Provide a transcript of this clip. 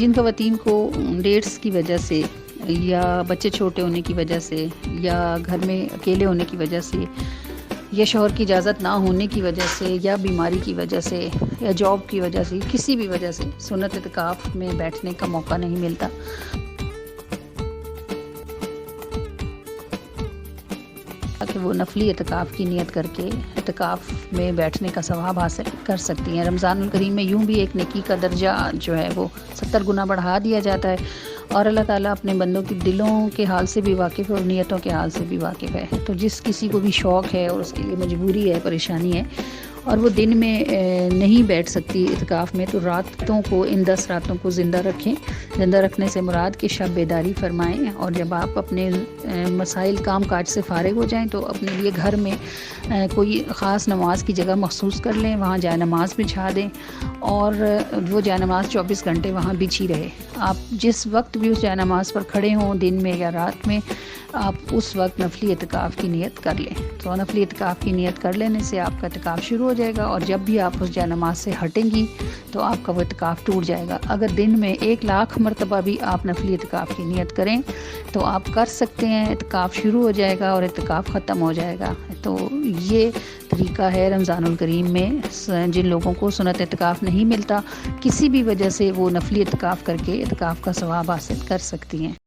جن خواتین کو ڈیٹس کی وجہ سے یا بچے چھوٹے ہونے کی وجہ سے یا گھر میں اکیلے ہونے کی وجہ سے یا شوہر کی اجازت نہ ہونے کی وجہ سے یا بیماری کی وجہ سے یا جاب کی وجہ سے کسی بھی وجہ سے سنت اعتکاف میں بیٹھنے کا موقع نہیں ملتا، کہ وہ نفلی اعتکاف کی نیت کر کے اعتکاف میں بیٹھنے کا ثواب حاصل کر سکتی ہیں۔ رمضان الکریم میں یوں بھی ایک نیکی کا درجہ جو ہے وہ 70 گنا بڑھا دیا جاتا ہے، اور اللہ تعالیٰ اپنے بندوں کے دلوں کے حال سے بھی واقف ہے اور نیتوں کے حال سے بھی واقف ہے۔ تو جس کسی کو بھی شوق ہے اور اس کے لیے مجبوری ہے، پریشانی ہے، اور وہ دن میں نہیں بیٹھ سکتی اعتکاف میں، تو راتوں کو ان 10 راتوں کو زندہ رکھیں۔ زندہ رکھنے سے مراد کہ شب بیداری فرمائیں، اور جب آپ اپنے مسائل کام کاج سے فارغ ہو جائیں تو اپنے لیے گھر میں کوئی خاص نماز کی جگہ مخصوص کر لیں، وہاں جائے نماز بچھا دیں، اور وہ جائے نماز 24 گھنٹے وہاں بچھی رہے۔ آپ جس وقت بھی اس جائے نماز پر کھڑے ہوں، دن میں یا رات میں، آپ اس وقت نفلی اعتکاف کی نیت کر لیں۔ تو نفلی اعتکاف کی نیت کر لینے سے آپ کا اعتکاف شروع ہو جائے گا، اور جب بھی آپ اس جائے نماز سے ہٹیں گی تو آپ کا وہ اعتکاف ٹوٹ جائے گا۔ اگر دن میں 1,00,000 مرتبہ بھی آپ نفلی اعتکاف کی نیت کریں تو آپ کر سکتے ہیں، اعتکاف شروع ہو جائے گا اور اعتکاف ختم ہو جائے گا۔ تو یہ طریقہ ہے رمضان الکریم میں جن لوگوں کو سنت اعتکاف نہیں ملتا، کسی بھی وجہ سے وہ نفلی اعتکاف کر کے اعتکاف کا ثواب حاصل کر سکتی ہیں۔